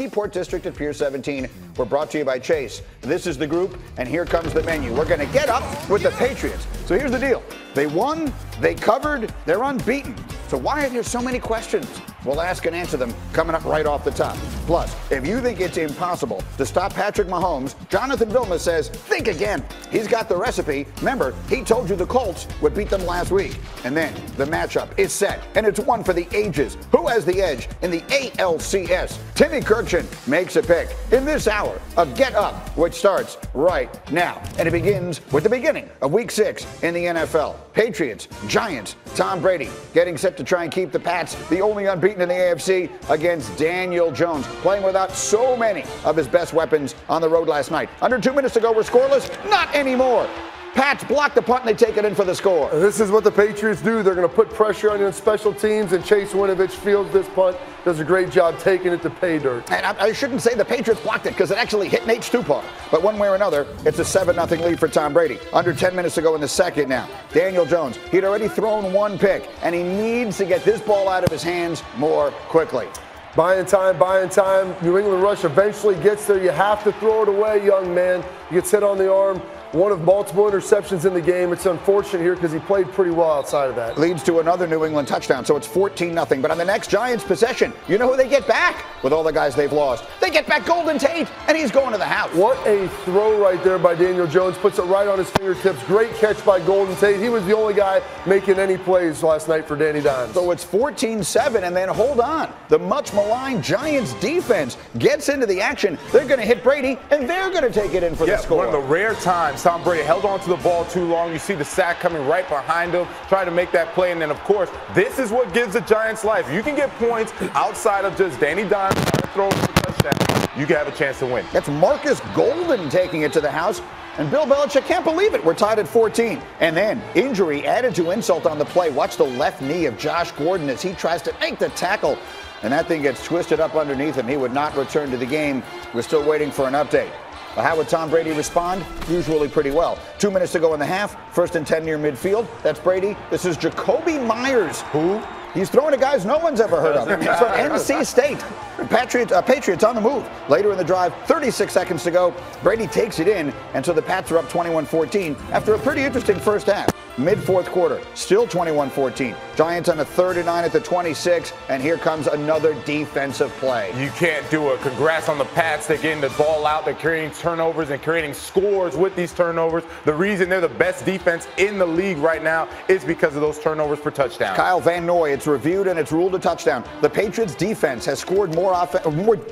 Seaport District at Pier 17. We're brought to you by Chase. This is the group, and here comes the menu. We're going to get up with the Patriots. So here's the deal. They won, they covered, they're unbeaten. So why are there so many questions? We'll ask and answer them coming up right off the top. Plus, if you think it's impossible to stop Patrick Mahomes, Jonathan Vilma says, think again. He's got the recipe. Remember, he told you the Colts would beat them last week. And then the matchup is set, and it's one for the ages. Who has the edge in the ALCS? Timmy Kirkchin makes a pick in this hour of Get Up, which starts right now. And it begins with the beginning of Week 6 in the NFL. Patriots, Giants, Tom Brady getting set to try and keep the Pats the only unbeaten in the AFC against Daniel Jones, playing without so many of his best weapons on the road last night. Under 2 minutes to go, we're scoreless. Not anymore. Pats block the punt and they take it in for the score. This is what the Patriots do. They're going to put pressure on you in special teams, and Chase Winovich fields this punt, does a great job taking it to pay dirt. And I shouldn't say the Patriots blocked it because it actually hit Nate Stupar. But one way or another, it's a 7-0 lead for Tom Brady. Under 10 minutes to go in the second now. Daniel Jones, he'd already thrown one pick, and he needs to get this ball out of his hands more quickly. Buying time. New England rush eventually gets there. You have to throw it away, young man. He gets hit on the arm. One of multiple interceptions in the game. It's unfortunate here because he played pretty well outside of that. Leads to another New England touchdown, so it's 14-0. But on the next Giants possession, you know who they get back? With all the guys they've lost. They get back Golden Tate, and he's going to the house. What a throw right there by Daniel Jones. Puts it right on his fingertips. Great catch by Golden Tate. He was the only guy making any plays last night for Danny Dimes. So it's 14-7, and then hold on. The much-maligned Giants defense gets into the action. They're going to hit Brady, and they're going to take it in for the score. One of the rare times Tom Brady held on to the ball too long. You see the sack coming right behind him, trying to make that play. And then, of course, this is what gives the Giants life. You can get points outside of just Danny Dimes throwing for a touchdown. You can have a chance to win. That's Marcus Golden taking it to the house. And Bill Belichick can't believe it. We're tied at 14. And then injury added to insult on the play. Watch the left knee of Josh Gordon as he tries to make the tackle. And that thing gets twisted up underneath him. He would not return to the game. We're still waiting for an update. Well, how would Tom Brady respond? Usually pretty well. 2 minutes to go in the half. 1st and 10 near midfield. That's Brady. This is Jacoby Myers. Who? He's throwing to guys no one's ever heard of. He's from NC State. Patriots on the move. Later in the drive, 36 seconds to go. Brady takes it in, and so the Pats are up 21-14 after a pretty interesting first half. Mid-4th quarter, still 21-14. Giants on a 3rd and 9 at the 26, and here comes another defensive play. You can't do it. Congrats on the Pats. They're getting the ball out. They're creating turnovers and creating scores with these turnovers. The reason they're the best defense in the league right now is because of those turnovers for touchdowns. Kyle Van Noy, it's reviewed and it's ruled a touchdown. The Patriots defense has scored more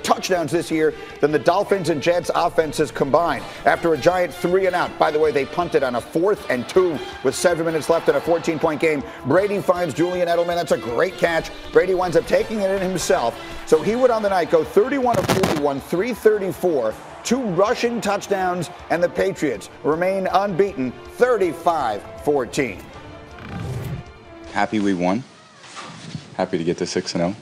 touchdowns this year than the Dolphins and Jets offenses combined. After a Giant 3 and out. By the way, they punted on a 4th and 2 with 7 minutes left in a 14-point game. Brady finds Julian Edelman. That's a great catch. Brady winds up taking it in himself. So he would on the night go 31 of 41, 334, 2 rushing touchdowns, and the Patriots remain unbeaten 35-14. Happy we won. Happy to get to 6-0.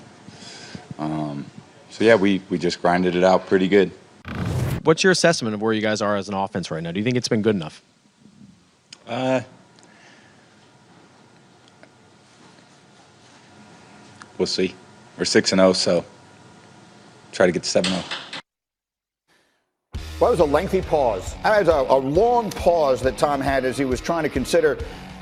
So yeah, we just grinded it out pretty good. What's your assessment of where you guys are as an offense right now? Do you think it's been good enough? We'll see. We're 6-0, so try to get to 7-0. Well, that was a lengthy pause. That was a long pause that Tom had as he was trying to consider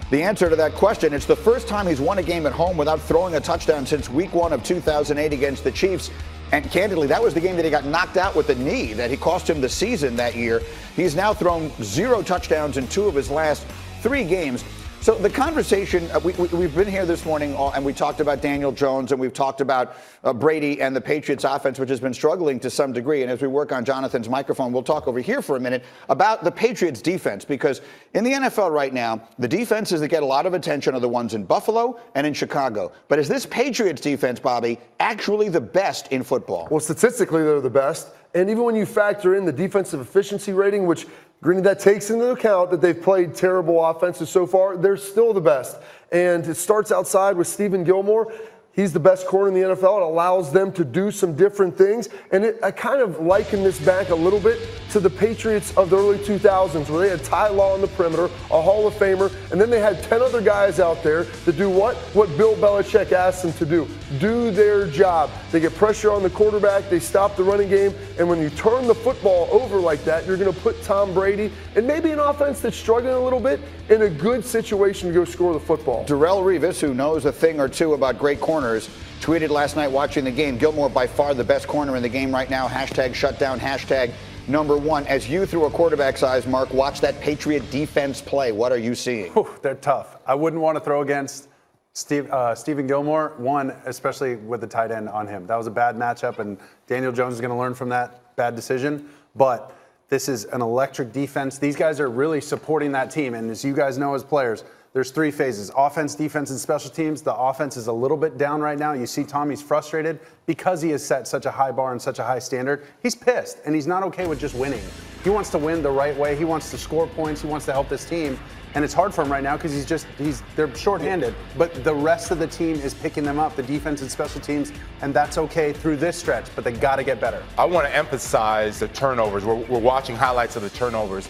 the answer to that question. It's the first time he's won a game at home without throwing a touchdown since week 1 of 2008 against the Chiefs. And candidly, that was the game that he got knocked out with the knee that he cost him the season that year. He's now thrown 0 touchdowns in 2 of his last 3 games. So the conversation, we've been here this morning and we talked about Daniel Jones and we've talked about Brady and the Patriots offense, which has been struggling to some degree. And as we work on Jonathan's microphone, we'll talk over here for a minute about the Patriots defense, because in the NFL right now, the defenses that get a lot of attention are the ones in Buffalo and in Chicago. But is this Patriots defense, Bobby, actually the best in football? Well, statistically, they're the best. And even when you factor in the defensive efficiency rating, which granted, that takes into account that they've played terrible offenses so far, they're still the best. And it starts outside with Stephen Gilmore. He's the best corner in the NFL. It allows them to do some different things. And I kind of liken this back a little bit to the Patriots of the early 2000s, where they had Ty Law on the perimeter, a Hall of Famer, and then they had 10 other guys out there to do what? What Bill Belichick asked them to do their job. They get pressure on the quarterback, they stop the running game, and when you turn the football over like that, you're going to put Tom Brady and maybe an offense that's struggling a little bit in a good situation to go score the football. Darrelle Revis, who knows a thing or two about great corners, tweeted last night watching the game, Gilmore by far the best corner in the game right now, hashtag shutdown, hashtag #1. As you, through a quarterback's eyes, Mark, watch that Patriot defense play, what are you seeing? Whew, they're tough. I wouldn't want to throw against Stephen Gilmore, especially with the tight end on him. That was a bad matchup, and Daniel Jones is going to learn from that bad decision. But this is an electric defense. These guys are really supporting that team, and as you guys know as players, there's 3 phases: offense, defense, and special teams. The offense is a little bit down right now. You see Tommy's frustrated because he has set such a high bar and such a high standard. He's pissed, and he's not okay with just winning. He wants to win the right way. He wants to score points. He wants to help this team. And it's hard for him right now because they're shorthanded. But the rest of the team is picking them up, the defense and special teams, and that's okay through this stretch, but they got to get better. I want to emphasize the turnovers. We're watching highlights of the turnovers.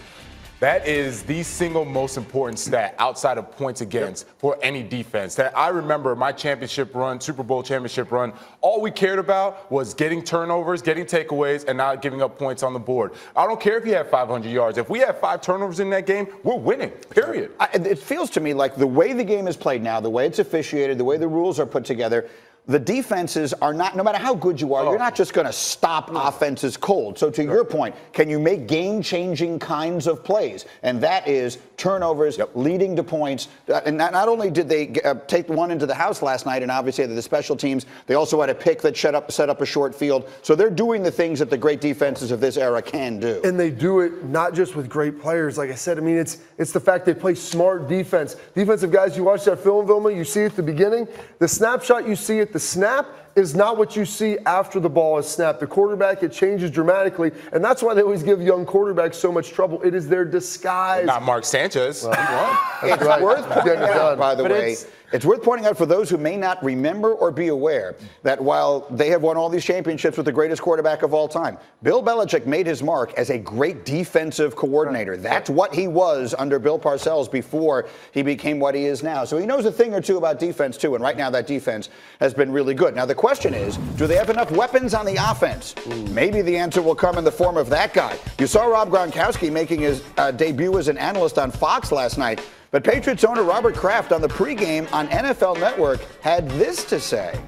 That is the single most important stat outside of points against for any defense. That I remember my championship run, Super Bowl championship run, all we cared about was getting turnovers, getting takeaways, and not giving up points on the board. I don't care if you have 500 yards. If we have 5 turnovers in that game, we're winning, period. It feels to me like the way the game is played now, the way it's officiated, the way the rules are put together, the defenses are not, no matter how good you are, you're not just going to stop offenses cold. So to your point, can you make game-changing kinds of plays? And that is turnovers leading to points. And not only did they take one into the house last night, and obviously the special teams, they also had a pick that set up a short field. So they're doing the things that the great defenses of this era can do. And they do it not just with great players. Like I said, I mean, it's the fact they play smart defense. Defensive guys, you watch that film, Vilma, you see at the beginning, the snapshot you see at the snap is not what you see after the ball is snapped. The quarterback, it changes dramatically, and that's why they always give young quarterbacks so much trouble. It is their disguise. Not Mark Sanchez. It's worth pointing out, by the way. It's worth pointing out for those who may not remember or be aware that while they have won all these championships with the greatest quarterback of all time, Bill Belichick made his mark as a great defensive coordinator. That's what he was under Bill Parcells before he became what he is now. So he knows a thing or two about defense, too, and right now that defense has been really good. Now, the question is, do they have enough weapons on the offense? Maybe the answer will come in the form of that guy. You saw Rob Gronkowski making his debut as an analyst on Fox last night. But Patriots owner Robert Kraft on the pregame on NFL Network had this to say.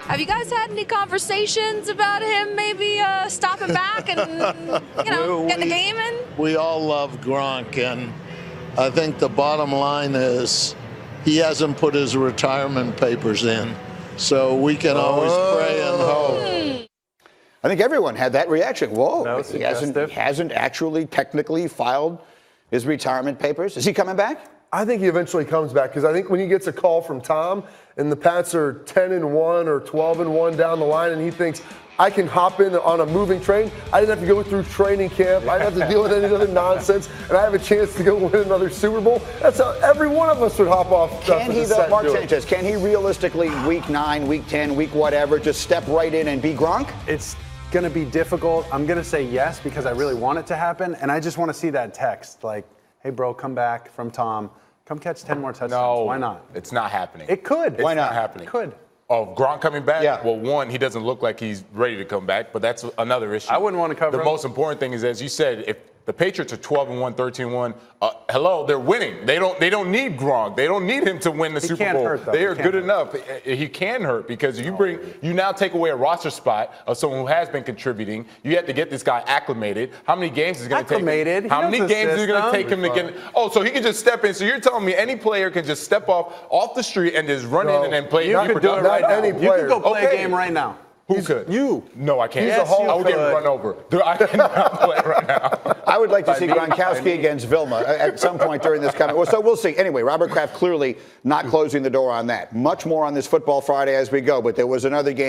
Have you guys had any conversations about him maybe stopping back and, getting the game in? We all love Gronk, and I think the bottom line is he hasn't put his retirement papers in. So we can always pray and hope. I think everyone had that reaction. Whoa, he hasn't actually technically filed his retirement papers. Is he coming back? I think he eventually comes back because I think when he gets a call from Tom and the Pats are 10-1 or 12-1 down the line and he thinks, I can hop in on a moving train. I didn't have to go through training camp. I didn't have to deal with any other nonsense. And I have a chance to go win another Super Bowl. That's how every one of us would hop off. Can he, though, Mark Sanchez, can he realistically, week 9, week 10, week whatever, just step right in and be Gronk? It's going to be difficult. I'm going to say yes because I really want it to happen. And I just want to see that text like, hey, bro, come back from Tom. Come catch 10 more touchdowns. No, why not? It's not happening. It could. Why not happening? It could. Oh, Gronk coming back? Yeah. Well, one, he doesn't look like he's ready to come back, but that's another issue. I wouldn't want to cover The him. most important thing is, as you said, if the Patriots are 12-1, 13-1, hello, they're winning. They don't need Gronk. They don't need him to win the Super Bowl. Hurt, though. They are good enough. He can hurt because you now take away a roster spot of someone who has been contributing. You have to get this guy acclimated. How many games is it going to take him? How many games is it going to take him to get? Oh, so he can just step in. So you're telling me any player can just step off the street and just run in and then play? You could do it right now. You could go play a game right now. Who could? You. No, I can't. Yes, I would get run over. I cannot play right now. I would like to see Gronkowski against Vilma at some point during this coming. Well, so we'll see. Anyway, Robert Kraft clearly not closing the door on that. Much more on this Football Friday as we go, but there was another game.